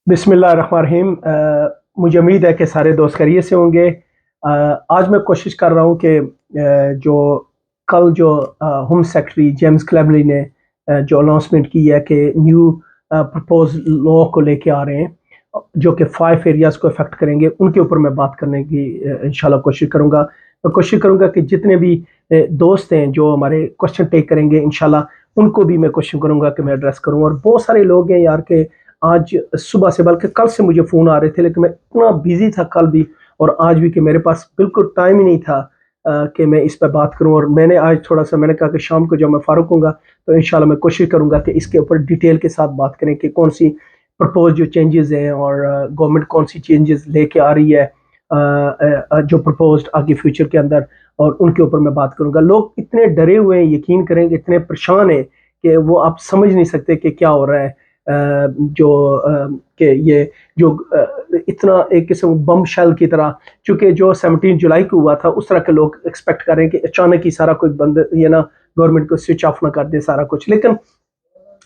बिस्मिल्लाहिर्रहमानिर्रहीम। मुझे उम्मीद है कि सारे दोस्त खैरियत से होंगे। आज मैं कोशिश कर रहा हूँ कि जो कल जो होम सेक्रेटरी जेम्स क्लेबली ने जो अनाउंसमेंट की है कि न्यू प्रपोज लॉ को लेके आ रहे हैं, जो कि 5 एरियाज़ को इफ़ेक्ट करेंगे, उनके ऊपर मैं बात करने की इंशाल्लाह कोशिश करूँगा। मैं कोशिश करूँगा कि जितने भी दोस्त हैं जो हमारे क्वेश्चन टेक करेंगे, इंशाल्लाह उनको भी मैं कोशिश करूँगा कि मैं एड्रेस करूँ। और बहुत सारे लोग हैं यार के आज सुबह से, बल्कि कल से मुझे फ़ोन आ रहे थे, लेकिन मैं इतना बिज़ी था कल भी और आज भी कि मेरे पास बिल्कुल टाइम ही नहीं था कि मैं इस पे बात करूँ। और मैंने आज थोड़ा-सा मैंने कहा कि शाम को जब मैं फ़ारुक होऊँगा, तो इंशाल्लाह मैं कोशिश करूँगा कि इसके ऊपर डिटेल के साथ बात करें कि कौन-सी प्रपोज़ जो चेंजेज़ हैं और गवर्नमेंट कौन-सी चेंजेज़ लेके आ रही है जो प्रपोज़्ड आगे फ्यूचर के अंदर, और उनके ऊपर मैं बात करूँगा। लोग इतने डरे हुए हैं, यकीन करें, इतने परेशान हैं कि वो आप समझ नहीं सकते कि क्या हो रहा है। जो कि ये जो इतना एक किस्म बम शेल की तरह, चूँकि जो 17 जुलाई को हुआ था, उस तरह के लोग एक्सपेक्ट कर रहे हैं कि अचानक ही सारा कुछ बंद, ये ना गवर्नमेंट को स्विच ऑफ ना कर दे सारा कुछ। लेकिन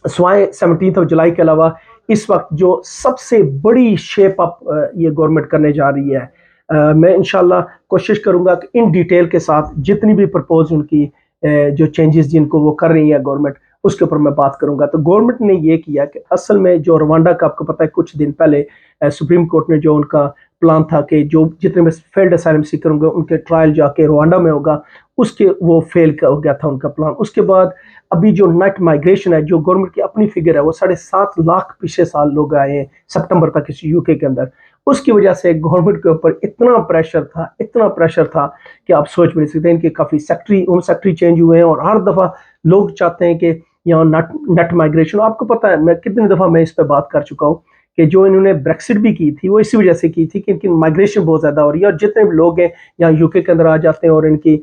स्वाए 17 ऑफ जुलाई के अलावा इस वक्त जो सबसे बड़ी शेप अप ये गवर्नमेंट करने जा रही है, मैं इंशाल्लाह कोशिश करूंगा कि इन डिटेल के साथ जितनी भी प्रपोज उनकी जो चेंजेस जिनको वो कर रही है गवर्नमेंट, उसके ऊपर मैं बात करूंगा। तो गवर्नमेंट ने ये किया कि असल में जो रवांडा का आपको पता है, कुछ दिन पहले सुप्रीम कोर्ट ने जो उनका प्लान था कि जो जितने में फेल्ड असाइलम सीकर होंगे उनके ट्रायल जाके रवांडा में होगा, उसके वो फेल हो गया था उनका प्लान। उसके बाद अभी जो नेट माइग्रेशन है, जो गवर्नमेंट की अपनी फिगर है, वो 7.5 लाख पिछले साल लोग आए हैं सितंबर तक इस यूके के अंदर। उसकी वजह से गवर्नमेंट के ऊपर इतना प्रेशर था कि आप सोच भी नहीं सकते। इनके काफ़ी सेक्रेटरी होम सेक्रेटरी चेंज हुए हैं और हर दफ़ा लोग चाहते हैं कि यहाँ नेट नेट माइग्रेशन, आपको पता है मैं कितनी दफ़ा मैं इस पर बात कर चुका हूँ कि जो इन्होंने ब्रेक्सिट भी की थी वो इसी वजह से की थी कि इनकी माइग्रेशन बहुत ज़्यादा हो रही है, और जितने भी लोग हैं यहाँ यूके के अंदर आ जाते हैं और इनकी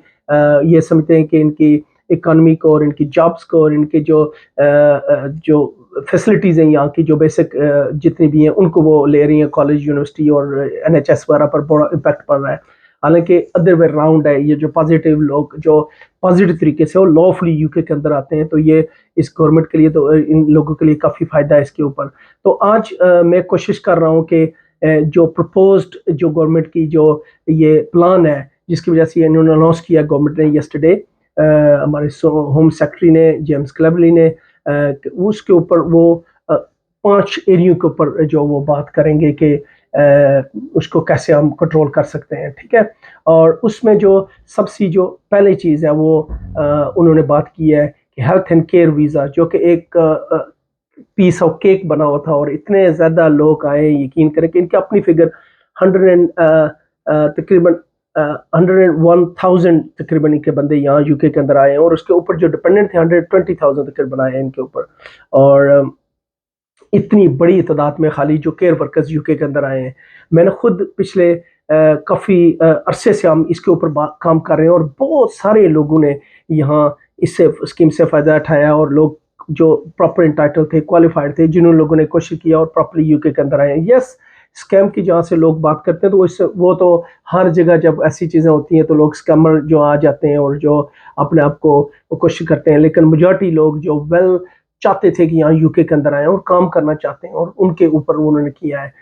ये समझते हैं कि इनकी इकोनॉमी को और इनकी जॉब्स को और इनके जो फैसिलिटीज़ हैं यहाँ की, जो बेसिक जितनी भी हैं, उनको वो ले रही हैं। कॉलेज, यूनिवर्सिटी और एनएचएस वगैरह पर बड़ा इम्पैक्ट पड़ रहा है। हालांकि अदर वे राउंड है, ये जो पॉजिटिव लोग जो पॉजिटिव तरीके से वो लॉफुली यूके के अंदर आते हैं, तो ये इस गवर्नमेंट के लिए, तो इन लोगों के लिए काफ़ी फ़ायदा है इसके ऊपर। तो आज मैं कोशिश कर रहा हूँ कि जो प्रपोज्ड जो गवर्नमेंट की जो ये प्लान है, जिसकी वजह से इन्होंने अनाउंस किया गवर्नमेंट ने यस्टरडे, हमारे होम सेक्रेटरी ने, जेम्स क्लेबली ने, उसके ऊपर वो 5 एरियो के ऊपर जो वो बात करेंगे कि उसको कैसे हम कंट्रोल कर सकते हैं, ठीक है। और उसमें जो सबसे जो पहली चीज़ है वो उन्होंने बात की है कि हेल्थ एंड केयर वीज़ा, जो कि एक पीस ऑफ केक बना हुआ था, और इतने ज़्यादा लोग आए, यकीन करें कि इनकी अपनी फिगर 100 एंड तकरीबन 101,000 तकरीबन इनके बंदे यहाँ यूके के अंदर आए हैं, और उसके ऊपर जो डिपेंडेंट थे 120,000 तकरीबन आए हैं इनके ऊपर। और इतनी बड़ी तादाद में खाली जो केयर वर्कर्स यूके के अंदर आए हैं। मैंने खुद पिछले काफ़ी अरसे से हम इसके ऊपर काम कर रहे हैं, और बहुत सारे लोगों ने यहाँ इससे स्कीम से फ़ायदा उठाया, और लोग जो प्रॉपर इंटाइटल थे, क्वालिफाइड थे, जिन्होंने लोगों ने कोशिश किया और प्रॉपरली यूके के अंदर आए हैं। यस, स्कैम की जहाँ से लोग बात करते हैं, तो इससे वो तो हर जगह जब ऐसी चीज़ें होती हैं तो लोग स्कैमर जो आ जाते हैं और जो अपने आप को कोशिश करते हैं, लेकिन मेजॉरिटी लोग जो वेल चाहते थे कि यहाँ यूके के अंदर आए और काम करना चाहते हैं, और उनके ऊपर उन्होंने किया है।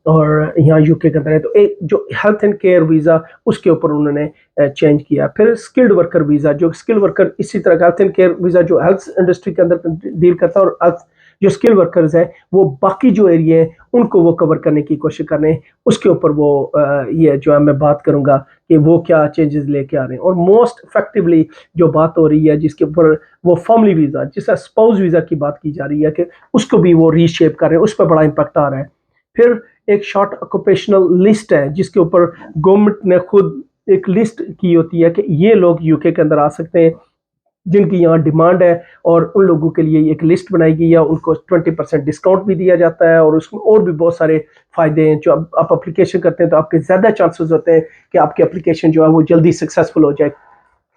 और यहाँ यूके के अंदर है, तो एक जो हेल्थ एंड केयर वीज़ा, उसके ऊपर उन्होंने चेंज किया। फिर स्किल्ड वर्कर वीज़ा, जो स्किल्ड वर्कर इसी तरह का हेल्थ एंड केयर वीज़ा जो हेल्थ इंडस्ट्री के अंदर डील करता है, और हेल्थ जो स्किल वर्कर्स है वो बाकी जो एरिया है उनको वो कवर करने की कोशिश कर रहे हैं। उसके ऊपर वो ये जो है मैं बात करूंगा कि वो क्या चेंजेस लेके आ रहे हैं। और मोस्ट इफेक्टिवली जो बात हो रही है, जिसके ऊपर वो फैमिली वीज़ा, जिसका स्पाउस वीज़ा की बात की जा रही है, कि उसको भी वो रीशेप कर रहे हैं, उस पर बड़ा इम्पैक्ट आ रहा है। फिर एक शॉर्ट ऑक्यूपेशनल लिस्ट है, जिसके ऊपर गवर्नमेंट ने खुद एक लिस्ट की होती है कि ये लोग यूके के अंदर आ सकते हैं जिनकी यहाँ डिमांड है, और उन लोगों के लिए एक लिस्ट बनाई गई है। उनको 20% डिस्काउंट भी दिया जाता है, और उसमें और भी बहुत सारे फ़ायदे हैं। जो आप एप्लीकेशन करते हैं तो आपके ज़्यादा चांसेस होते हैं कि आपकी एप्लीकेशन जो है वो जल्दी सक्सेसफुल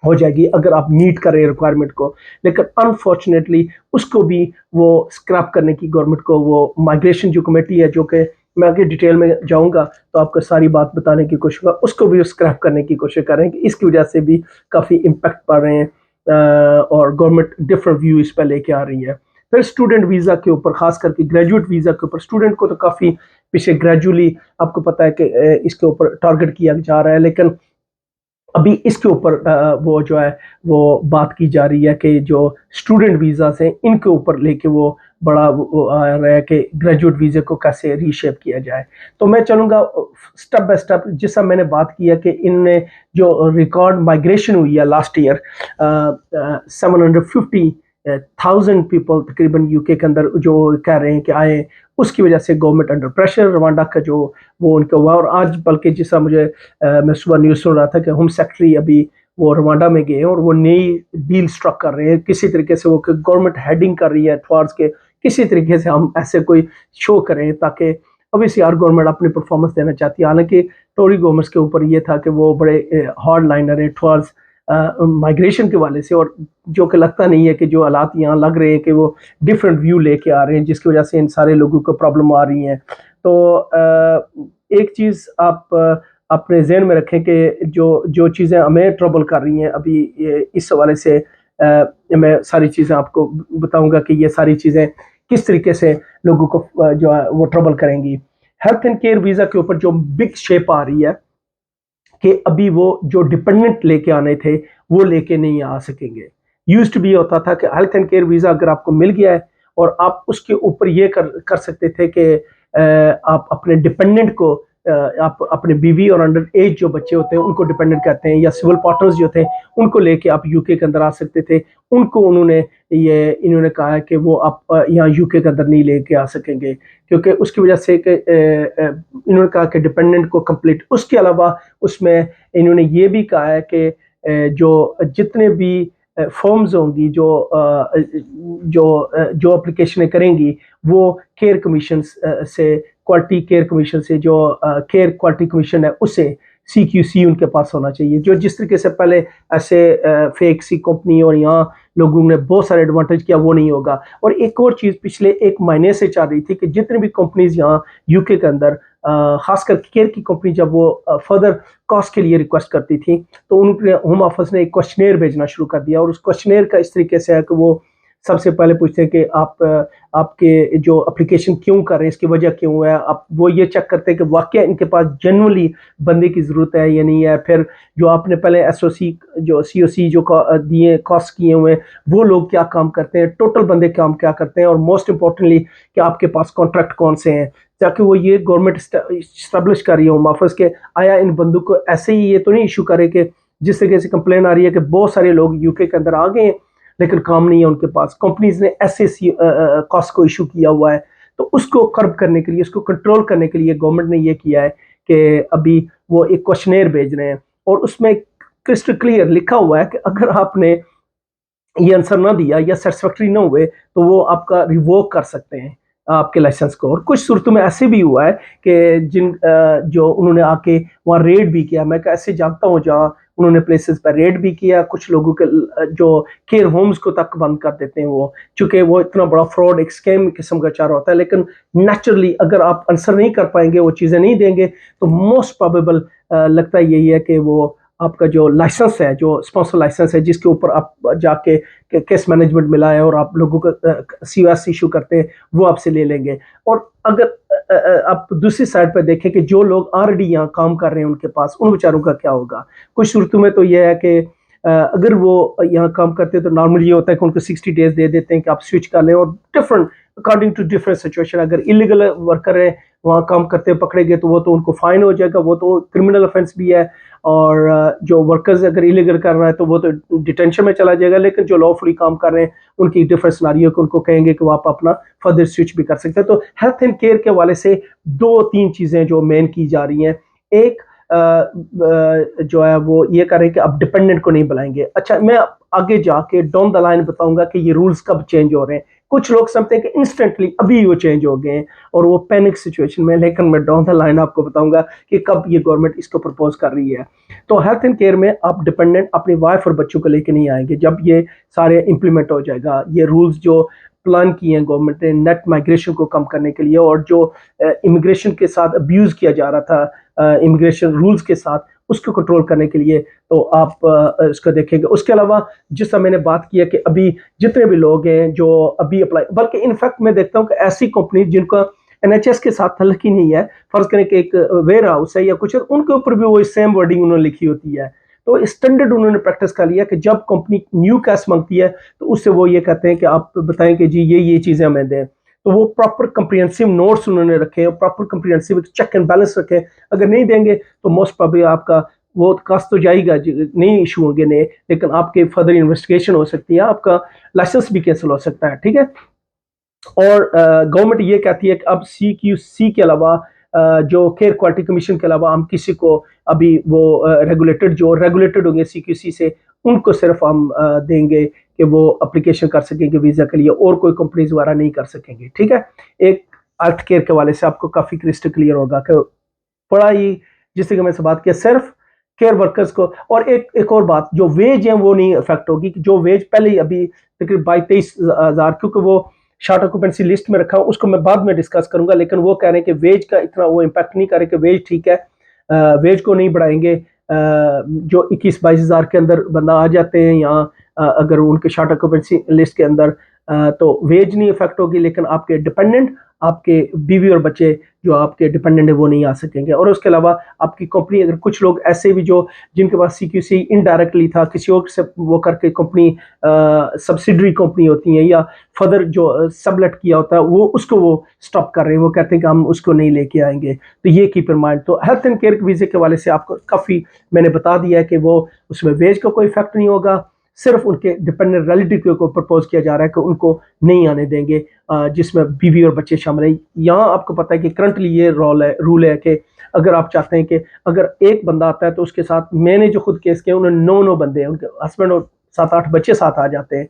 हो जाएगी अगर आप मीट करें रिक्वायरमेंट को। लेकिन अनफॉर्चुनेटली उसको भी वो स्क्रैप करने की गवर्नमेंट को, वो माइग्रेशन जो कमेटी है, जो कि मैं आगे डिटेल में जाऊंगा तो आपको सारी बात बताने की कोशिश करूँगा, उसको भी स्क्रैप करने की कोशिश कर रहे हैं कि इसकी वजह से भी काफ़ी इम्पैक्ट पड़ रहे हैं। और गवर्नमेंट डिफरेंट व्यू इस पर लेके आ रही है। फिर स्टूडेंट वीज़ा के ऊपर, ख़ास करके ग्रेजुएट वीज़ा के ऊपर स्टूडेंट को तो काफ़ी पीछे ग्रेजुअली आपको पता है कि इसके ऊपर टारगेट किया जा रहा है, लेकिन अभी इसके ऊपर वो जो है वो बात की जा रही है कि जो स्टूडेंट वीज़ा हैं इनके ऊपर लेके वो बड़ा वो आ रहा है कि ग्रेजुएट वीज़े को कैसे रीशेप किया जाए। तो मैं चलूँगा स्टेप बाय स्टेप, जैसा मैंने बात की है कि इनमें जो रिकॉर्ड माइग्रेशन हुई है लास्ट ईयर, 750,000 पीपल तकरीबन यूके के अंदर जो कह रहे हैं कि आए, उसकी वजह से गवर्नमेंट अंडर प्रेशर, रवांडा का जो वो उनका हुआ। और आज बल्कि जिसका मुझे मैं सुबह न्यूज़ सुन रहा था कि होम सेक्रेटरी अभी वो रवांडा में गए हैं और वो नई डील स्ट्रक कर रहे हैं, किसी तरीके से वो गवर्नमेंट हेडिंग कर रही है टुवर्ड्स के किसी तरीके से हम ऐसे कोई शो करें, ताकि ऑब्वियसली यार गवर्नमेंट अपनी परफॉर्मेंस देना चाहती है। हालांकि टोरी गवर्नमेंट्स के ऊपर ये था कि वो बड़े हार्ड लाइनर है टुवर्ड्स माइग्रेशन के वाले से, और जो कि लगता नहीं है कि जो हालात यहाँ लग रहे हैं कि वो डिफरेंट व्यू लेके आ रहे हैं, जिसकी वजह से इन सारे लोगों को प्रॉब्लम आ रही हैं। तो एक चीज़ आप अपने जहन में रखें कि जो जो चीज़ें हमें ट्रबल कर रही हैं अभी, इस हवाले से मैं सारी चीज़ें आपको बताऊंगा कि ये सारी चीज़ें किस तरीके से लोगों को जो है वो ट्रबल करेंगी। हेल्थ एंड केयर वीज़ा के ऊपर जो बिग शेप आ रही है कि अभी वो जो डिपेंडेंट लेके आने थे वो लेके नहीं आ सकेंगे। यूज्ड टू बी होता था कि हेल्थ एंड केयर वीज़ा अगर आपको मिल गया है और आप उसके ऊपर ये कर सकते थे कि आप अपने डिपेंडेंट को, आप अपने बीवी और अंडर एज जो बच्चे होते हैं उनको डिपेंडेंट कहते हैं, या सिविल पार्टनर्स जो थे उनको लेके आप यूके के अंदर आ सकते थे। उनको इन्होंने कहा है कि वो आप यहाँ यूके के अंदर नहीं लेके आ सकेंगे, क्योंकि उसकी वजह से कि इन्होंने कहा कि डिपेंडेंट को कंप्लीट। उसके अलावा उसमें इन्होंने ये भी कहा है कि जो जितने भी फॉर्म्स होंगी जो एप्लीकेशनें करेंगी वो केयर कमीशन से, क्वालिटी केयर कमीशन से, जो केयर क्वालिटी कमीशन है उससे CQC उनके पास होना चाहिए। जो जिस तरीके से पहले ऐसे फेक सी कंपनी और यहाँ लोगों ने बहुत सारे एडवांटेज किया, वो नहीं होगा। और एक और चीज़ पिछले एक महीने से चल रही थी कि जितनी भी कंपनीज यहाँ यूके के अंदर, खासकर केयर की कंपनी, जब वो फर्दर कॉस्ट के लिए रिक्वेस्ट करती थी तो उनके होम ऑफिस ने एक क्वेश्चनेयर भेजना शुरू कर दिया। और उस क्वेश्चनेयर का इस तरीके से है कि वो सबसे पहले पूछते हैं कि आपके जो एप्लीकेशन क्यों कर रहे हैं, इसकी वजह क्यों है। आप वो ये चेक करते हैं कि वाकई इनके पास जनरली बंदे की ज़रूरत है या नहीं है। फिर जो आपने पहले SOC जो COC जो दिए कॉस्ट किए हुए हैं, वो लोग क्या काम करते हैं, टोटल बंदे काम क्या करते हैं, और मोस्ट इंपॉर्टेंटली कि आपके पास कॉन्ट्रैक्ट कौन से हैं, ताकि वो ये गवर्नमेंट स्टैब्लिश कर रही है होम ऑफिस के आया इन बंदों को ऐसे ही ये तो नहीं इशू करे कि जिस तरीके से कंप्लेन आ रही है कि बहुत सारे लोग यूके के अंदर आ गए हैं लेकिन काम नहीं है उनके पास, कंपनीज ने ऐसे कॉस्ट को इशू किया हुआ है। तो उसको कर्ब करने के लिए, उसको कंट्रोल करने के लिए गवर्नमेंट ने ये किया है कि अभी वो एक क्वेश्चनेयर भेज रहे हैं और उसमें क्रिस्टल क्लियर लिखा हुआ है कि अगर आपने ये आंसर ना दिया या सेटिस्फैक्ट्री ना हुए तो वो आपका रिवोक कर सकते हैं आपके लाइसेंस को। और कुछ सूरतों में ऐसे भी हुआ है कि जो उन्होंने आके वहाँ रेड भी किया। मैं ऐसे जानता हूँ जहाँ उन्होंने प्लेसेस पर रेड भी किया, कुछ लोगों के जो केयर होम्स को तक बंद कर देते हैं वो, चूंकि वो इतना बड़ा फ्रॉड एक स्कैम किस्म का चारा होता है। लेकिन नेचुरली अगर आप आंसर नहीं कर पाएंगे, वो चीज़ें नहीं देंगे, तो मोस्ट प्रोबेबल लगता यही है कि वो आपका जो लाइसेंस है, जो स्पॉन्सर लाइसेंस है जिसके ऊपर आप जाके केस मैनेजमेंट मिला है और आप लोगों को COS इशू करते हैं, वो आपसे ले लेंगे। और अगर आप दूसरी साइड पर देखें कि जो लोग ऑलरेडी यहाँ काम कर रहे हैं उनके पास, उन बेचारों का क्या होगा। कुछ सूरतों में तो यह है कि अगर वो यहाँ काम करते हैं तो नॉर्मली ये होता है कि उनको 60 डेज दे देते हैं कि आप स्विच कर लें, और different according to different situation. अगर इलीगल वर्कर है वहाँ काम करते पकड़े गए तो वो तो उनको फाइन हो जाएगा, वो तो क्रिमिनल ऑफेंस भी है। और जो वर्कर्स अगर इलीगल कर रहा है तो वो तो डिटेंशन में चला जाएगा। लेकिन जो लॉफुली काम कर रहे हैं उनकी डिफरेंट सिनारियो को उनको कहेंगे कि वो आप अपना फर्दर स्विच भी कर सकते हैं। तो हेल्थ एंड केयर के हवाले से 2-3 चीज़ें जो मेन की जा रही हैं। एक जो है वो ये कर रहे हैं कि अब डिपेंडेंट को नहीं बुलाएंगे। अच्छा, मैं आगे जाके डाउन द लाइन बताऊंगा कि ये रूल्स कब चेंज हो रहे हैं। कुछ लोग समझते हैं कि इंस्टेंटली अभी वो चेंज हो गए हैं और वो पैनिक सिचुएशन में, लेकिन मैं डाउन द लाइन आपको बताऊंगा कि कब ये गवर्नमेंट इसको प्रपोज कर रही है। तो हेल्थ एंड केयर में आप डिपेंडेंट अपनी वाइफ और बच्चों को लेके नहीं आएंगे जब ये सारे इंप्लीमेंट हो जाएगा। ये रूल्स जो प्लान किए हैं गवर्नमेंट ने नेट माइग्रेशन को कम करने के लिए, और जो इमिग्रेशन के साथ अब्यूज़ किया जा रहा था इमिग्रेशन रूल्स के साथ, उसको कंट्रोल करने के लिए तो आप इसको देखेंगे। उसके अलावा जिस तरह मैंने बात की है कि अभी जितने भी लोग हैं जो अभी अप्लाई, बल्कि इनफैक्ट मैं देखता हूँ कि ऐसी कंपनी जिनका एनएचएस के साथ तल्लक ही नहीं है, फर्ज करें कि एक वेयर हाउस है या कुछ, उनके ऊपर भी वो सेम वर्डिंग उन्होंने लिखी होती है। तो स्टैंडर्ड उन्होंने प्रैक्टिस कर लिया कि जब कंपनी न्यू कैश मांगती है तो उससे वो ये कहते हैं कि आप बताएं कि जी ये चीजें हमें दें। तो वो प्रॉपर कंप्रिहेंसिव नोट्स उन्होंने रखे, proper comprehensive check and balance रखे। अगर नहीं देंगे तो मोस्ट प्रोबेबली आपका वो कास्ट तो जाएगा, नहीं इशू होंगे नए, लेकिन आपके फर्दर इन्वेस्टिगेशन हो सकती है, आपका लाइसेंस भी कैंसिल हो सकता है। ठीक है। और गवर्नमेंट ये कहती है कि अब CQC के अलावा जो केयर क्वालिटी कमीशन के अलावा हम किसी को अभी वो रेगुलेटेड होंगे CQC से, उनको सिर्फ हम देंगे कि वो अप्लीकेशन कर सकेंगे वीजा के लिए, और कोई कंपनीज द्वारा नहीं कर सकेंगे। ठीक है। एक हेल्थ केयर के वाले से आपको काफी क्रिस्टल क्लियर होगा कि बड़ा ही, जिस तरह मैंने बात किया, सिर्फ केयर वर्कर्स को। और एक और बात, जो वेज है वो नहीं अफेक्ट होगी। जो वेज पहले ही अभी तकरीबन 22-23 हज़ार, क्योंकि वो शार्ट ऑक्यूपेंसी लिस्ट में रखा हूँ, उसको मैं बाद में डिस्कस करूंगा, लेकिन वो कह रहे हैं कि वेज का इतना वो इम्पैक्ट नहीं करे कि वेज ठीक है, वेज को नहीं बढ़ाएंगे। जो 21-22 हज़ार के अंदर बंदा आ जाते हैं यहाँ, अगर उनके शार्ट ऑक्यूपेंसी लिस्ट के अंदर, तो वेज नहीं इफेक्ट होगी, लेकिन आपके डिपेंडेंट, आपके बीवी और बच्चे जो आपके डिपेंडेंट है वो नहीं आ सकेंगे। और उसके अलावा आपकी कंपनी, अगर कुछ लोग ऐसे भी जो जिनके पास CQC इनडायरेक्टली था, किसी और से वो करके कंपनी सब्सिडरी कंपनी होती है या फर्दर जो सबलेट किया होता है, वो स्टॉप कर रहे हैं, वो कहते हैं कि हम उसको नहीं लेके आएंगे। तो ये कीप इन माइंड। तो हेल्थ एंड केयर वीजे के वाले से आपको काफ़ी मैंने बता दिया है कि वो उसमें वेज का कोई इफेक्ट नहीं होगा, सिर्फ उनके डिपेंडेंट रिलेटिव को प्रपोज किया जा रहा है कि उनको नहीं आने देंगे, जिसमें बीवी और बच्चे शामिल हैं। यहाँ आपको पता है कि करंटली ये रूल है कि अगर आप चाहते हैं कि अगर एक बंदा आता है तो उसके साथ, मैंने जो खुद केस किया उन्होंने 9 बंदे हैं, उनके हस्बैंड और 7-8 बच्चे साथ आ जाते हैं।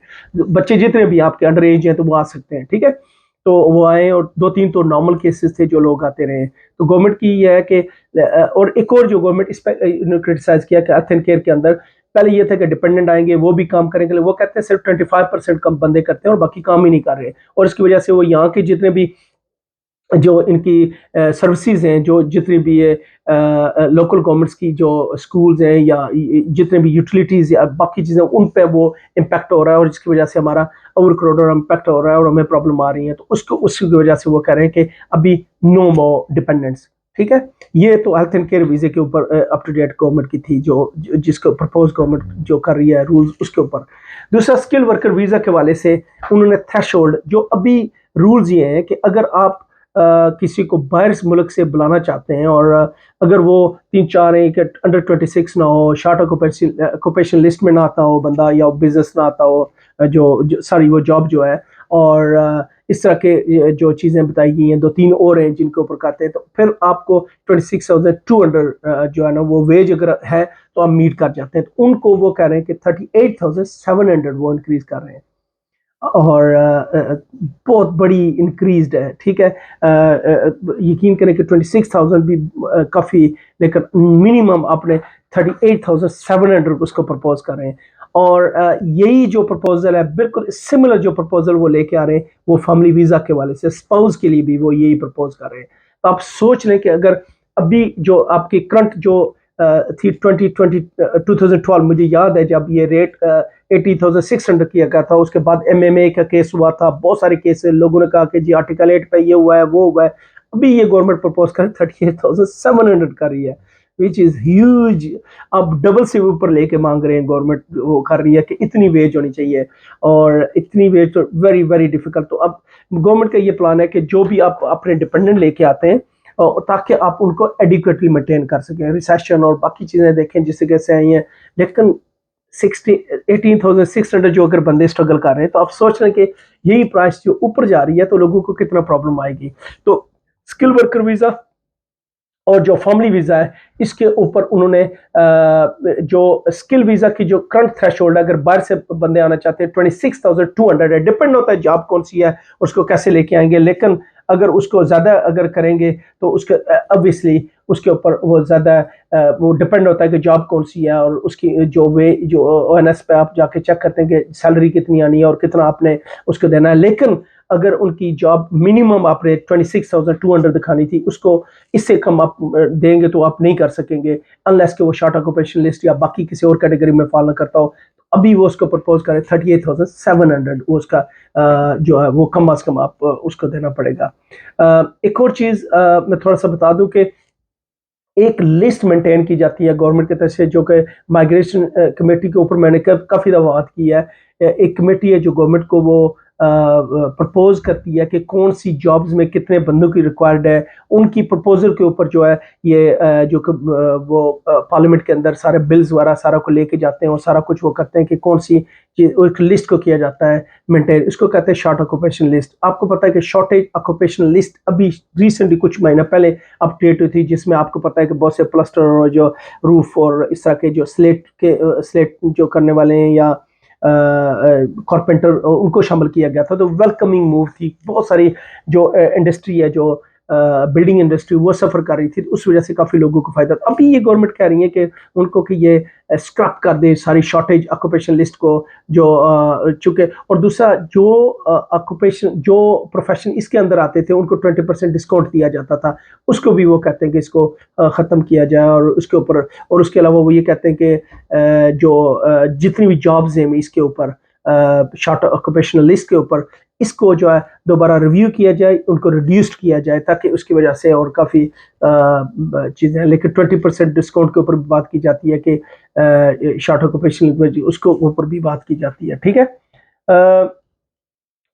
बच्चे जितने भी आपके अंडर एज हैं तो वो आ सकते हैं। ठीक है। तो वो आए, और 2-3 तो नॉर्मल केसेस थे जो लोग आते रहे। तो गवर्नमेंट की यह है कि, और एक और जो गवर्नमेंट इस पर क्रिटिसाइज किया कि हेल्थ एंड केयर के अंदर पहले ये था कि डिपेंडेंट आएंगे वो भी काम करेंगे, वो कहते हैं सिर्फ 25% कम बंदे करते हैं और बाकी काम ही नहीं कर रहे। और इसकी वजह से वो यहाँ के जितने भी जो इनकी सर्विसेज हैं, जो जितनी भी ये लोकल गवर्नमेंट्स की जो स्कूल्स हैं या जितने भी यूटिलिटीज़ या बाकी चीज़ें, उन पे वो इम्पैक्ट हो रहा है, और जिसकी वजह से हमारा ओवर क्राउडेड इम्पैक्ट हो रहा है और हमें प्रॉब्लम आ रही है। तो उसकी वजह से वो कह रहे हैं कि अभी नो मोर डिपेंडेंट्स। ठीक है। ये तो हेल्थ एंड केयर वीजे के ऊपर अप टू डेट गवर्नमेंट की थी, जिसको प्रपोज गवर्नमेंट जो कर रही है रूल्स उसके ऊपर। दूसरा, स्किल वर्कर वीजा के वाले से उन्होंने थ्रेशोल्ड, जो अभी रूल्स ये हैं कि अगर आप किसी को बाहर मुल्क से बुलाना चाहते हैं, और अगर वो 3-4 हैं कि अंडर 26 ना हो, शार्ट ऑक्यूपेशन लिस्ट में ना आता हो बंदा, या बिजनेस ना आता हो, सारी वो जॉब जो है, और इस तरह के जो चीज़ें बताई गई हैं, 2-3 और हैं जिनके ऊपर कहते हैं, तो फिर आपको 26,200 जो है ना वो वेज अगर है तो आप मीट कर जाते हैं। तो उनको वो कह रहे हैं कि 38,700 वो इंक्रीज कर रहे हैं, और बहुत बड़ी इंक्रीज्ड है। ठीक है। यकीन करें कि 26,000 भी काफ़ी, लेकिन मिनिमम आपने 38,700 उसको प्रपोज कर रहे हैं। और यही जो प्रपोजल है, बिल्कुल सिमिलर जो प्रपोजल वो लेके आ रहे हैं, वो फैमिली वीज़ा के वाले से स्पाउस के लिए भी वो यही प्रपोज कर रहे हैं। तो आप सोच लें कि अगर अभी जो आपकी करंट जो थी 2012, मुझे याद है जब ये रेट 80,600 किया गया था, उसके बाद MMA का केस हुआ था, बहुत सारे केस लोगों ने कहा कि जी आर्टिकल 8 पे ये हुआ है वो हुआ है। अभी ये गवर्नमेंट प्रपोज कर 38,700 कर रही है, विच इज ह्यूज। अब डबल से ऊपर लेके मांग रहे हैं गवर्नमेंट, वो कर रही है कि इतनी वेज होनी चाहिए, और इतनी वेज तो वेरी वेरी डिफिकल्ट। तो अब गवर्नमेंट का ये प्लान है कि जो भी आप अपने डिपेंडेंट लेके आते हैं, ताकि आप उनको एडिक्वेटली मेंटेन कर सकें। रिसेशन और बाकी चीज़ें देखें जिससे कैसे आई हैं, लेकिन 18,600 जो अगर बंदे स्ट्रगल कर रहे हैं, तो आप सोच रहे हैं कि यही प्राइस जो ऊपर जा रही है तो लोगों को कितना प्रॉब्लम आएगी। तो स्किल वर्कर वीज़ा और जो फैमिली वीज़ा है, इसके ऊपर उन्होंने जो स्किल वीज़ा की जो करंट थ्रेशोल्ड है, अगर बाहर से बंदे आना चाहते हैं 26,200 है, डिपेंड होता है जॉब कौन सी है उसको कैसे लेके आएंगे, लेकिन अगर उसको ज़्यादा अगर करेंगे तो उसके ऑब्वियसली उसके ऊपर वो ज़्यादा वो डिपेंड होता है कि जॉब कौन सी है, और उसकी जो ओएनएस पे आप जाके चेक करते हैं कि सैलरी कितनी आनी है और कितना आपने उसको देना है। लेकिन अगर उनकी जॉब मिनिमम आपने 26,200 दिखानी थी, उसको इससे कम आप देंगे तो आप नहीं कर सकेंगे, अनलेस कि वो शॉर्ट ऑक्यूपेशन लिस्ट या बाकी किसी और कैटेगरी में फॉलो करता हो। अभी वो उसको प्रपोज करें 38,700, वो उसका जो है वो कम अज कम आप उसको देना पड़ेगा। एक और चीज़ मैं थोड़ा सा बता दूं कि एक लिस्ट मेंटेन की जाती है गवर्नमेंट की तरफ से, जो कि माइग्रेशन कमेटी के ऊपर मैंने काफ़ी दफ़ा बात की है। एक कमेटी है जो गवर्नमेंट को वो प्रपोज करती है कि कौन सी जॉब्स में कितने बंदों की रिक्वायर्ड है। उनकी प्रपोजल के ऊपर जो है ये वो पार्लियामेंट के अंदर सारे बिल्स वगैरह सारा को लेके जाते हैं और सारा कुछ वो करते हैं कि कौन सी एक लिस्ट को किया जाता है मेंटेन। इसको कहते हैं शॉर्ट ऑक्यूपेशन लिस्ट। आपको पता है कि शॉर्टेज ऑक्यूपेशन लिस्ट अभी रिसेंटली कुछ महीना पहले अपडेट हुई थी, जिसमें आपको पता है कि बहुत से प्लास्टर और जो रूफ और इस तरह के जो स्लेट जो करने वाले हैं या कारपेंटर, उनको शामिल किया गया था। तो वेलकमिंग मूव थी। बहुत सारी जो इंडस्ट्री है, जो बिल्डिंग इंडस्ट्री, वो सफ़र कर रही थी, उस वजह से काफ़ी लोगों को फ़ायदा। अभी ये गवर्नमेंट कह रही है कि उनको कि ये स्क्रैप कर दे सारी शॉर्टेज ऑक्यूपेशन लिस्ट को, जो चूँकि, और दूसरा जो ऑक्यूपेशन जो प्रोफेशन इसके अंदर आते थे उनको 20% डिस्काउंट दिया जाता था, उसको भी वो कहते हैं कि इसको ख़त्म किया जाए। और उसके ऊपर, और उसके अलावा वो ये कहते हैं कि जितनी भी जॉब्स हैं इसके ऊपर शॉर्ट ऑक्यूपेशनल लिस्ट के ऊपर, इसको जो है दोबारा रिव्यू किया जाए, उनको रिड्यूस्ड किया जाए, ताकि उसकी वजह से और काफ़ी चीज़ें। लेकिन 20% डिस्काउंट के ऊपर भी बात की जाती है कि शॉर्ट ऑक्यूपेशन उसको ऊपर भी बात की जाती है। ठीक है।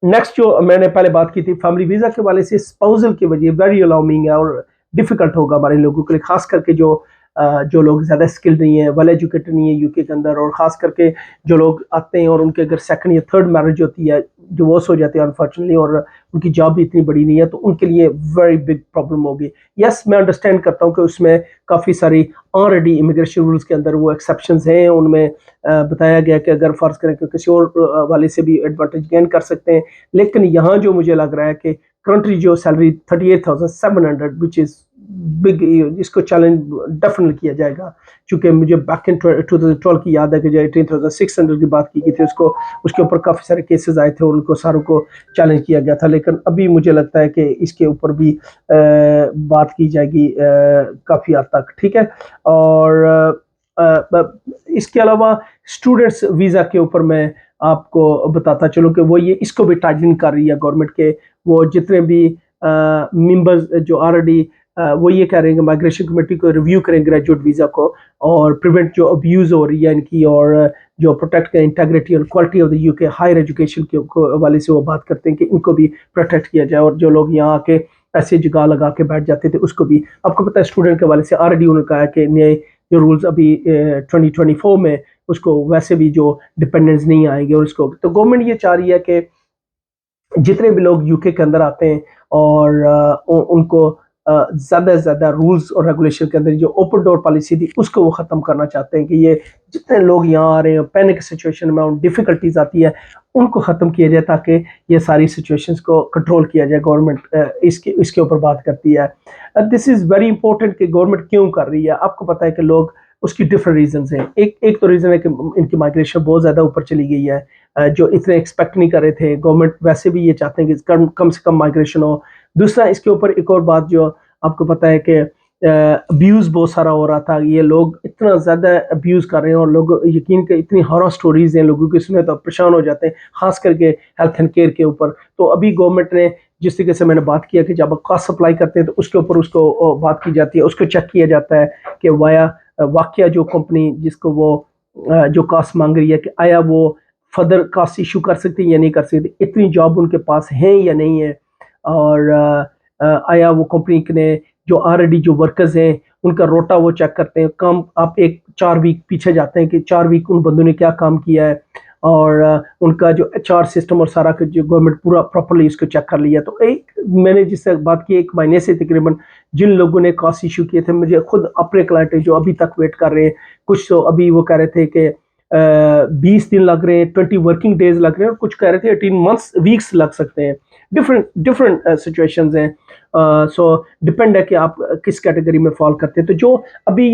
नेक्स्ट जो मैंने पहले बात की थी फैमिली वीज़ा के वाले से, स्पाउसल की वजह वेरी अलार्मिंग है और डिफ़िकल्ट होगा हमारे लोगों के लिए, ख़ास करके जो लोग ज़्यादा स्किल्ड नहीं है, वेल एजुकेटेड नहीं है यूके के अंदर, और ख़ास करके जो लोग आते हैं और उनके अगर सेकंड या थर्ड मैरिज होती है, डिवोर्स हो जाती है अनफॉर्चुनेटली, और उनकी जॉब भी इतनी बड़ी नहीं है, तो उनके लिए वेरी बिग प्रॉब्लम होगी। यस, मैं अंडरस्टैंड करता हूँ कि उसमें काफ़ी सारी ऑलरेडी इमिग्रेशन रूल्स के अंदर वो एक्सेप्शंस हैं। उनमें बताया गया कि अगर फ़र्ज़ करें कि किसी और वाले से भी एडवांटेज गेन कर सकते हैं। लेकिन यहाँ जो मुझे लग रहा है कि करंटली जो सैलरी 38,700 विच इज़ बिग, इसको चैलेंज डेफिनेटली किया जाएगा। चूँकि मुझे बैक इन 2012 की याद है कि जो 18,600 की बात की गई थी, उसको उसके ऊपर काफ़ी सारे केसेस आए थे और उनको सारों को चैलेंज किया गया था। लेकिन अभी मुझे लगता है कि इसके ऊपर भी बात की जाएगी काफ़ी हद तक। ठीक है। और इसके अलावा स्टूडेंट्स वीज़ा के ऊपर मैं आपको बताता चलूँ कि वो ये इसको भी टाइटनिंग कर रही है गवर्नमेंट के। वो जितने भी मेंबर्स जो ऑलरेडी वो ये कह रहे हैं कि माइग्रेशन कमेटी को रिव्यू करें ग्रेजुएट वीज़ा को, और प्रिवेंट जो अब्यूज़ हो रही है इनकी, और जो प्रोटेक्ट करें इंटेग्रिटी और quality of the UK higher education के हवाले से वो बात करते हैं कि इनको भी प्रोटेक्ट किया जाए, और जो लोग यहाँ आके ऐसे जगह लगा के बैठ जाते थे उसको भी। आपको पता है स्टूडेंट के हवाले से ऑलरेडी उन्होंने कहा है कि नए जो रूल्स अभी 2024 में उसको वैसे भी जो डिपेंडेंस नहीं आएंगे, और उसको तो गवर्नमेंट ये चाह रही है कि जितने भी लोग यूके के अंदर आते हैं और उनको ज़्यादा से ज़्यादा रूल्स और रेगुलेशन के अंदर जो ओपन डोर पॉलिसी थी उसको वो ख़त्म करना चाहते हैं कि ये जितने लोग यहाँ आ रहे हैं पैनिक सिचुएशन में उन डिफ़िकल्टीज आती है उनको ख़त्म किया जाए, ताकि ये सारी सिचुएशंस को कंट्रोल किया जाए। गवर्नमेंट इसके ऊपर बात करती है। दिस इज़ वेरी इंपॉर्टेंट कि गवर्नमेंट क्यों कर रही है। आपको पता है कि लोग उसकी डिफरेंट रीजंस हैं। एक तो रीज़न है कि इनकी माइग्रेशन बहुत ज़्यादा ऊपर चली गई है, जो इतने एक्सपेक्ट नहीं कर रहे थे। गवर्नमेंट वैसे भी ये चाहते हैं कि कम से कम माइग्रेशन हो। दूसरा, इसके ऊपर एक और बात जो आपको पता है कि अब्यूज़ बहुत सारा हो रहा था। ये लोग इतना ज़्यादा अब्यूज़ कर रहे हैं और लोग यकीन के इतनी हॉरर स्टोरीज़ हैं लोगों की, सुने तो परेशान हो जाते हैं, ख़ास करके हेल्थ एंड केयर के ऊपर। तो अभी गवर्नमेंट ने जिस तरीके से मैंने बात किया कि जब आप कास्ट सप्लाई करते हैं तो उसके ऊपर उसको बात की जाती है, उसको चेक किया जाता है कि वाकया जो कंपनी जिसको वो जो कास्ट मांग रही है कि आया वो फर्दर कास्ट इशू कर सकती है या नहीं कर सकती, इतनी जॉब उनके पास है या नहीं है, और आया वो कंपनी ने जो ऑलरेडी जो वर्कर्स हैं उनका रोटा वो चेक करते हैं। काम आप एक 4 वीक पीछे जाते हैं कि 4 वीक उन बंदों ने क्या काम किया है, और उनका जो एचआर सिस्टम और सारा जो गवर्नमेंट पूरा प्रॉपर्ली इसको चेक कर लिया। तो एक मैंने जिससे बात की 1 महीने से तकरीबन जिन लोगों ने कास्ट इशू किए थे, मुझे खुद अपने क्लाइंट जो अभी तक वेट कर रहे हैं, कुछ तो अभी वो कह रहे थे कि 20 दिन लग रहे हैं, 20 वर्किंग डेज लग रहे हैं, और कुछ कह रहे थे 18 मंथ्स वीक्स लग सकते हैं। डिफरेंट डिफरेंट सिचुएशंस हैं। सो डिपेंड है कि आप किस कैटेगरी में फॉल करते हैं। तो जो अभी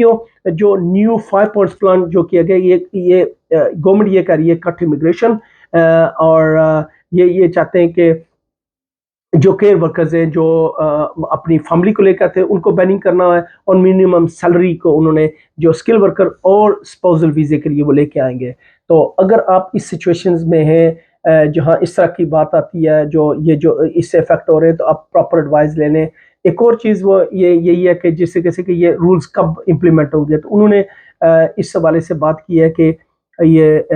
जो न्यू 5 पॉइंट्स प्लान जो किया गया, ये गवर्नमेंट ये कह रही है कट इमिग्रेशन, और ये चाहते हैं कि जो केयर वर्कर्स हैं जो अपनी फैमिली को लेकर थे उनको बैनिंग करना है, और मिनिमम सैलरी को उन्होंने जो स्किल वर्कर और स्पाउसल वीजे के लिए वो लेके आएंगे। तो अगर आप इस सिचुएशंस में हैं जहां इस तरह की बात आती है जो इससे इफेक्ट हो रहे हैं, तो आप प्रॉपर एडवाइस ले लें। एक और चीज़ वो ये यही है कि जिससे कैसे कि ये रूल्स कब इम्प्लीमेंट होंगे, तो उन्होंने इस हवाले से बात की है कि ये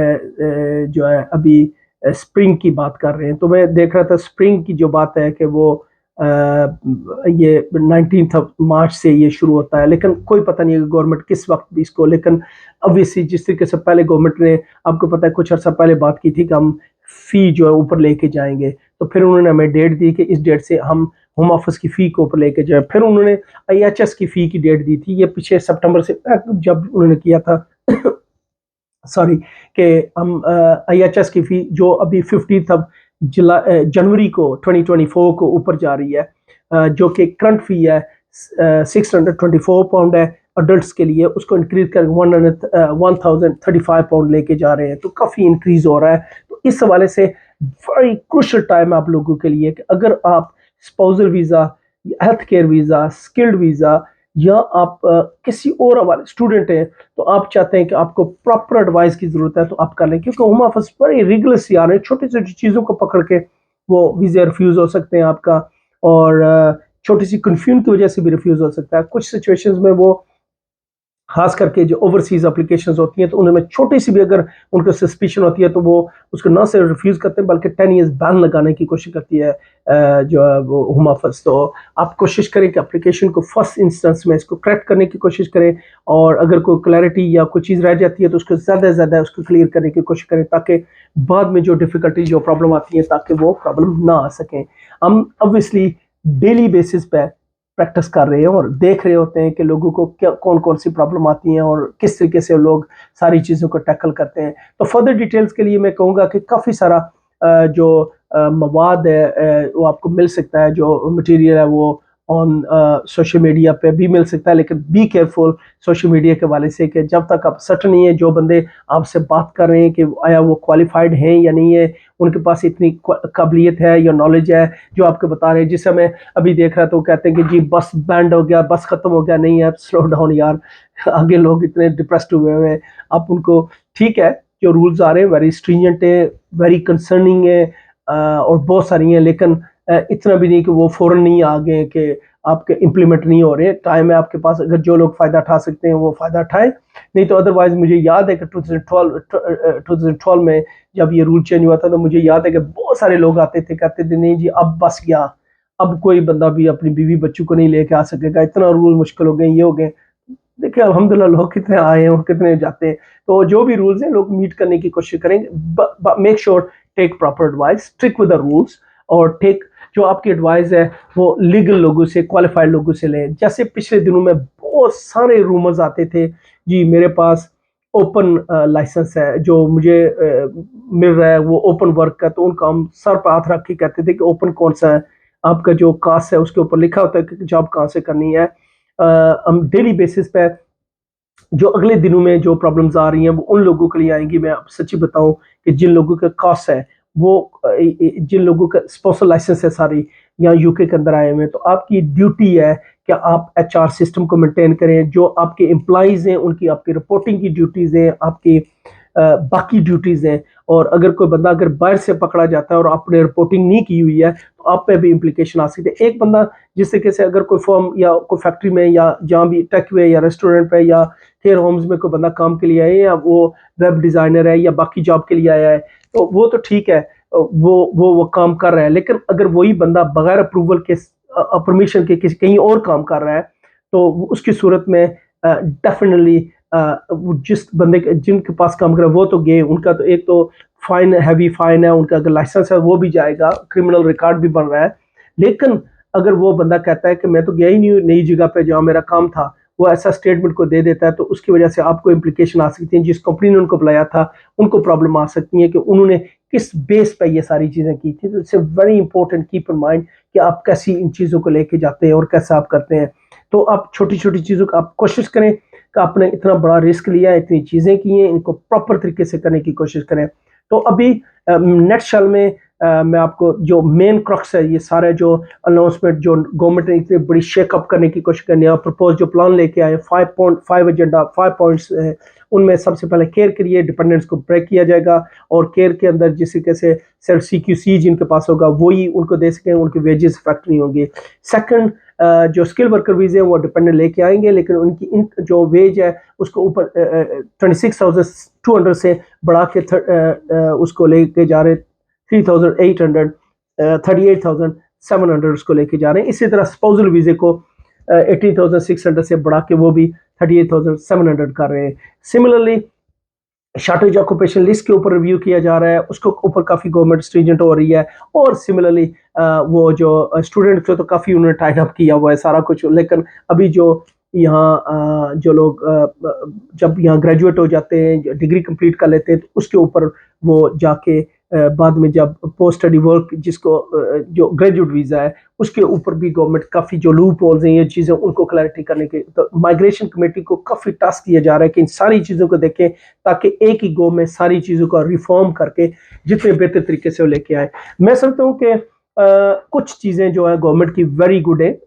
जो है अभी स्प्रिंग की बात कर रहे हैं। तो मैं देख रहा था स्प्रिंग की जो बात है कि वो ये 19 मार्च से ये शुरू होता है, लेकिन कोई पता नहीं है गवर्नमेंट किस वक्त भी इसको, लेकिन ऑब्वियसली जिस तरीके से पहले गवर्नमेंट ने, आपको पता है कुछ अर्सा पहले बात की थी कि हम फी जो है ऊपर लेके जाएंगे, तो फिर उन्होंने हमें डेट दी कि इस डेट से हम होम ऑफिस की फ़ी को ऊपर लेके जाए। फिर उन्होंने IHS की फ़ी की डेट दी थी, ये पीछे सितंबर से जब उन्होंने किया था सॉरी, कि हम IHS की फ़ी जो अभी 15 जनवरी को 2024 को ऊपर जा रही है, जो कि करंट फ़ी है 624 पाउंड है अडल्ट्स के लिए, उसको इंक्रीज कर 1035 पाउंड लेके जा रहे हैं, तो काफ़ी इंक्रीज हो रहा है। तो इस हवाले से वेरी क्रूशल टाइम है आप लोगों के लिए कि अगर आप spousal visa, health care visa, skilled visa, या आप किसी और हवाले स्टूडेंट हैं, तो आप चाहते हैं कि आपको प्रॉपर एडवाइस की ज़रूरत है, तो आप कर लें, क्योंकि होम ऑफिस बड़ी रिगुलरली आ रहे हैं, छोटी छोटी चीज़ों को पकड़ के वो वीज़े रिफ्यूज़ हो सकते हैं आपका, और छोटी सी कन्फ्यूजन की वजह से भी रिफ्यूज़ हो सकता है। कुछ सिचुएशंस में वो खास करके जो ओवरसीज एप्लीकेशंस होती हैं, तो उनमें छोटी सी भी अगर उनको सस्पिशन होती है, तो वो उसको ना सिर्फ रिफ्यूज़ करते हैं बल्कि 10 ईयर्स बैन लगाने की कोशिश करती है जो है वो होम ऑफिस। तो आप कोशिश करें कि एप्लीकेशन को फर्स्ट इंस्टेंस में इसको करेक्ट करने की कोशिश करें, और अगर कोई क्लैरिटी या कोई चीज़ रह जाती है तो उसको ज़्यादा से ज़्यादा उसको क्लियर करने की कोशिश करें, ताकि बाद में जो डिफ़िकल्टी जो प्रॉब्लम आती है ताकि वो प्रॉब्लम ना आ सकें। हम ऑब्वियसली डेली बेसिस पे प्रैक्टिस कर रहे हैं और देख रहे होते हैं कि लोगों को क्या कौन कौन सी प्रॉब्लम आती हैं और किस तरीके से लोग सारी चीज़ों को टैकल करते हैं। तो फर्दर डिटेल्स के लिए मैं कहूँगा कि काफ़ी सारा जो मवाद है वो आपको मिल सकता है, जो मटेरियल है वो ऑन सोशल मीडिया पे भी मिल सकता है, लेकिन बी केयरफुल सोशल मीडिया के वाले से कि जब तक आप सर्टन नहीं है जो बंदे आपसे बात कर रहे हैं कि आया वो क्वालिफाइड हैं या नहीं है, उनके पास इतनी काबिलियत है या नॉलेज है जो आपको बता रहे हैं। जिस समय अभी देख रहा तो कहते हैं कि जी बस बैंड हो गया, बस खत्म हो गया, नहीं है स्लो डाउन यार, आगे लोग इतने डिप्रेस्ड हुए हुए हैं। आप उनको, ठीक है जो रूल्स आ रहे हैं वेरी स्ट्रिंजेंट है, वेरी कंसर्निंग है, और बहुत सारी हैं, लेकिन इतना भी नहीं कि वो फौरन नहीं आ गए कि आपके इम्प्लीमेंट नहीं हो रहे। टाइम है आपके पास, अगर जो लोग फ़ायदा उठा सकते हैं वो फ़ायदा उठाएं, नहीं तो अदरवाइज मुझे याद है कि 2012 में जब ये रूल चेंज हुआ था, तो मुझे याद है कि बहुत सारे लोग आते थे कहते थे नहीं जी अब बस गया, अब कोई बंदा भी अपनी बीवी बच्चों को नहीं लेके आ सकेगा, इतना रूल मुश्किल हो गए, ये हो गए। देखिए अल्हम्दुलिल्लाह लोग कितने आए हैं और कितने जाते हैं, तो जो भी रूल्स हैं लोग मीट करने की कोशिश करेंगे। Make sure take proper advice, stick with the rules, और टेक जो आपकी एडवाइस है वो लीगल लोगों से, क्वालिफाइड लोगों से लें। जैसे पिछले दिनों में बहुत सारे रूमर्स आते थे, जी मेरे पास ओपन लाइसेंस है जो मुझे मिल रहा है वो ओपन वर्क का, तो उनका हम सर पर हाथ रख के कहते थे कि ओपन कौन सा है, आपका जो कास्ट है उसके ऊपर लिखा होता है कि जॉब कहाँ से करनी है। हम डेली बेसिस पे जो अगले दिनों में जो प्रॉब्लम्स आ रही हैं वो उन लोगों के लिए आएंगी। मैं आप सच्ची बताऊं कि जिन लोगों का कास्ट है वो जिन लोगों का स्पोर्ट्स लाइसेंस है सारी यहाँ यूके के अंदर आए हुए हैं, तो आपकी ड्यूटी है कि आप HR सिस्टम को मेंटेन करें। जो आपके एम्प्लॉइज हैं उनकी आपकी रिपोर्टिंग की ड्यूटीज़ हैं, आपकी बाकी ड्यूटीज़ हैं, और अगर कोई बंदा अगर बाहर से पकड़ा जाता है और आपने रिपोर्टिंग नहीं की हुई है तो आप पे भी इम्प्लीकेशन आ सकते हैं। एक बंदा जिस तरीके से अगर कोई फर्म या कोई फैक्ट्री में या जहाँ भी टेक वे या रेस्टोरेंट पे या केयर होम्स में कोई बंदा काम के लिए आया है, या वो वेब डिज़ाइनर है या बाकी जॉब के लिए आया है, तो वो तो ठीक है, वो काम कर रहा है। लेकिन अगर वही बंदा बगैर अप्रूवल के, परमिशन के किसी कहीं और काम कर रहा है, तो उसकी सूरत में डेफिनेटली जिस बंदे जिनके पास काम कर रहा है वो तो गए, उनका तो एक तो फाइन, हैवी फाइन है, उनका अगर लाइसेंस है वो भी जाएगा, क्रिमिनल रिकॉर्ड भी बन रहा है। लेकिन अगर वो बंदा कहता है कि मैं तो गया ही नहीं नई जगह पे जहाँ मेरा काम था, वो ऐसा स्टेटमेंट को दे देता है, तो उसकी वजह से आपको इम्प्लीकेशन आ सकती है। जिस कंपनी ने उनको बुलाया था उनको प्रॉब्लम आ सकती है कि उन्होंने किस बेस पे ये सारी चीज़ें की थी। तो it's very important keep in mind कि आप कैसी इन चीज़ों को लेके जाते हैं और कैसा आप करते हैं। तो आप छोटी-छोटी चीज़ों को आप कोशिश करें कि आपने इतना बड़ा रिस्क लिया है, इतनी चीज़ें की हैं, इनको प्रॉपर तरीके से करने की कोशिश करें। तो अभी नटशेल में मैं आपको जो मेन क्रक्स है, ये सारे जो अनाउंसमेंट जो गवर्नमेंट ने इतनी बड़ी शेकअप करने की कोशिश करनी है, प्रपोज जो प्लान लेके आए 5.5 एजेंडा 5 पॉइंट्स, उनमें सबसे पहले केयर के लिए डिपेंडेंस को ब्रेक किया जाएगा और केयर के अंदर जिस तरीके से सिर्फ CQC जिनके पास होगा वही उनको दे सकें, उनके वेजेस इफेक्ट नहीं होंगे। सेकंड, जो स्किल वर्कर वीजे हैं वो डिपेंडेंट लेके आएंगे, लेकिन उनकी जो वेज है उसको ऊपर 26,200 से बढ़ा के उसको लेके जा रहे 3,800 38,700 उसको लेके जा रहे हैं। इसी तरह स्पाउसल वीजे को 18,600 से बढ़ा के वो भी 38,700 कर रहे हैं। सिमिलरली शॉर्टेज ऑक्यूपेशन लिस्ट के ऊपर रिव्यू किया जा रहा है, उसके ऊपर काफ़ी गवर्नमेंट स्ट्रिंजेंट हो रही है। और सिमिलरली वो जो स्टूडेंट को तो काफ़ी उन्होंने टाइड अप किया हुआ है सारा कुछ, लेकिन अभी जो यहाँ जो लोग जब यहाँ ग्रेजुएट हो जाते हैं, डिग्री कंप्लीट कर लेते हैं, तो उसके ऊपर वो जाके बाद में जब पोस्ट स्टडी वर्क जिसको जो ग्रेजुएट वीज़ा है उसके ऊपर भी गवर्नमेंट काफ़ी जो लूप होल्स हैं ये चीज़ें उनको क्लैरिटी करने के, तो माइग्रेशन कमेटी को काफ़ी टास्क दिया जा रहा है कि इन सारी चीज़ों को देखें ताकि एक ही गो में सारी चीज़ों का रिफॉर्म करके जितने बेहतर तरीके से वो लेके आए। मैं समझता हूँ कि कुछ चीज़ें जो है गवर्नमेंट की वेरी गुड है,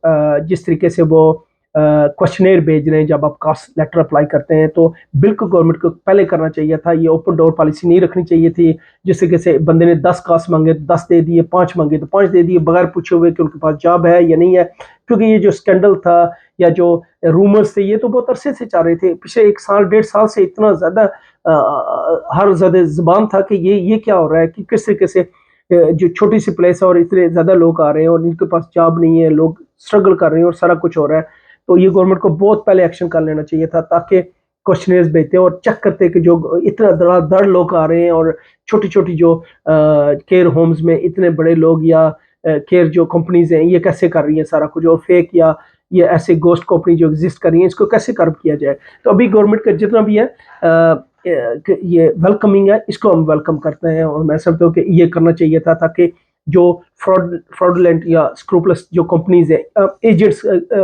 जिस तरीके से वो क्वेश्चनेयर भेज रहे हैं जब आप कास्ट लेटर अप्लाई करते हैं, तो बिल्कुल गवर्नमेंट को पहले करना चाहिए था, ये ओपन डोर पॉलिसी नहीं रखनी चाहिए थी। जिस तरीके से बंदे ने 10 कास्ट मांगे तो 10 दे दिए, 5 मांगे तो 5 दे दिए बगैर पूछे हुए कि उनके पास जॉब है या नहीं है। क्योंकि ये जो स्कैंडल था या जो रूमर्स थे ये तो बहुत अरसे से चल रहे थे, पिछले 1 साल 1.5 साल से इतना ज़्यादा हर ज़्यादा ज़बान था कि ये क्या हो रहा है कि किस तरीके से जो छोटी सी प्लेस है और इतने ज़्यादा लोग आ रहे हैं और इनके पास जॉब नहीं है, लोग स्ट्रगल कर रहे हैं और सारा कुछ हो रहा है। तो ये गवर्नमेंट को बहुत पहले एक्शन कर लेना चाहिए था ताकि क्वेश्चनर्स भेजते और चेक करते कि जो इतना धड़ाधड़ लोग आ रहे हैं और छोटी छोटी जो केयर होम्स में इतने बड़े लोग या केयर जो कंपनीज हैं ये कैसे कर रही हैं सारा कुछ, और फेक या ये ऐसे गोस्ट कंपनी जो एग्जिस्ट कर रही हैं इसको कैसे कर्ब किया जाए। तो अभी गवर्नमेंट का जितना भी है ये वेलकमिंग है, इसको हम वेलकम करते हैं और मैं समझता हूँ कि ये करना चाहिए था ताकि जो फ्रॉडलेंट या स्क्रूपलस जो कंपनीज है एजेंट्स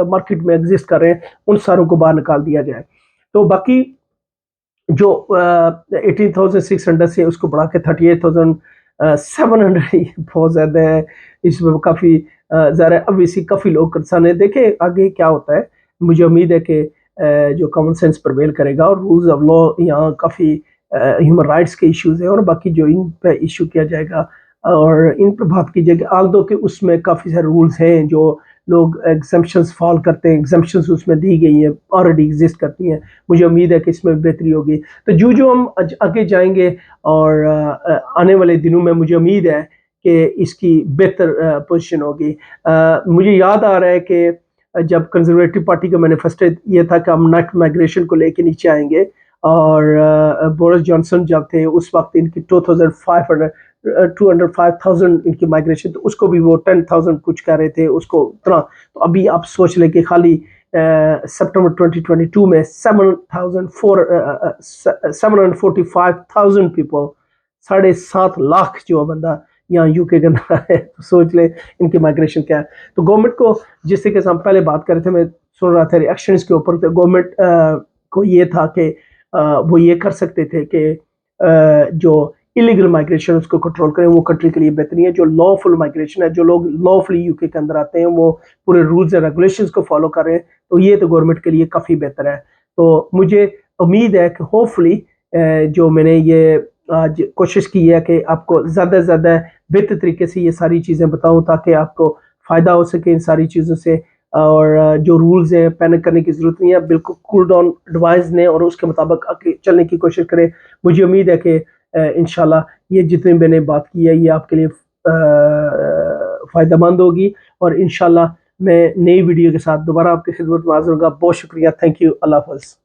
मार्केट में एग्जिस्ट कर रहे हैं उन सारों को बाहर निकाल दिया जाए। तो बाकी जो 18,600 से उसको बढ़ा के 38,700 बहुत ज़्यादा है, इसमें काफ़ी ज़्यादा obviously काफ़ी लोग कंसर्न है। देखें आगे क्या होता है, मुझे उम्मीद है कि जो कॉमन सेंस प्रिवेल करेगा और रूल्स ऑफ लॉ यहाँ काफ़ी ह्यूमन राइट्स के इश्यूज हैं और बाकी जो इन पे इशू किया जाएगा और इन पर बात की जाएगी, आल्दो कि उसमें काफ़ी सारे रूल्स हैं जो लोग एग्जम्पशंस फॉल करते हैं, एग्जम्पशंस उसमें दी गई हैं ऑलरेडी एग्जिस्ट करती हैं। मुझे उम्मीद है कि इसमें बेहतरी होगी। तो जो हम आगे जाएंगे और आने वाले दिनों में मुझे उम्मीद है कि इसकी बेहतर पोजीशन होगी। मुझे याद आ रहा है कि जब कंजर्वेटिव पार्टी का मैनिफेस्टो ये था कि हम नेट माइग्रेशन को लेके नीचे आएंगे और बोरिस जॉनसन जब थे उस वक्त इनकी 205,000 इनकी माइग्रेशन, तो उसको भी वो 10,000 कुछ कह रहे थे उसको उतना। तो अभी आप सोच लें कि खाली सितंबर 2022 में 745,000 पीपल, 7.5 लाख जो बंदा यहाँ यूके के अंदर है, तो सोच ले इनकी माइग्रेशन क्या है। तो गवर्नमेंट को जिस तरीके से हम पहले बात कर रहे थे, मैं सुन रहा था रिएक्शंस के ऊपर, तो गवर्नमेंट को ये था कि वो ये कर सकते थे कि जो इलीगल माइग्रेशन उसको कंट्रोल करें, वो कंट्री के लिए बेहतरी है। जो लॉफुल माइग्रेशन है, जो लोग लॉफुली यूके के अंदर आते हैं वो पूरे रूल्स एंड रेगुलेशंस को फॉलो कर रहे हैं, तो ये तो गवर्नमेंट के लिए काफ़ी बेहतर है। तो मुझे उम्मीद है कि होपफुली जो मैंने ये आज कोशिश की है कि आपको ज़्यादा से ज़्यादा बेहतर तरीके से ये सारी चीज़ें बताऊँ ताकि आपको फ़ायदा हो सके इन सारी चीज़ों से। और जो रूल्स हैं पैनिक करने की ज़रूरत नहीं है, बिल्कुल कूल डाउन एडवाइस लें और उसके मुताबिक आगे चलने की कोशिश करें। मुझे उम्मीद है कि इंशाल्लाह ये जितनी मैंने बात की है ये आपके लिए फ़ायदेमंद होगी और इंशाल्लाह मैं नई वीडियो के साथ दोबारा आपकी खिदमत में हाज़िर होऊंगा। बहुत शुक्रिया, थैंक यू, अल्लाह हाफ़िज़।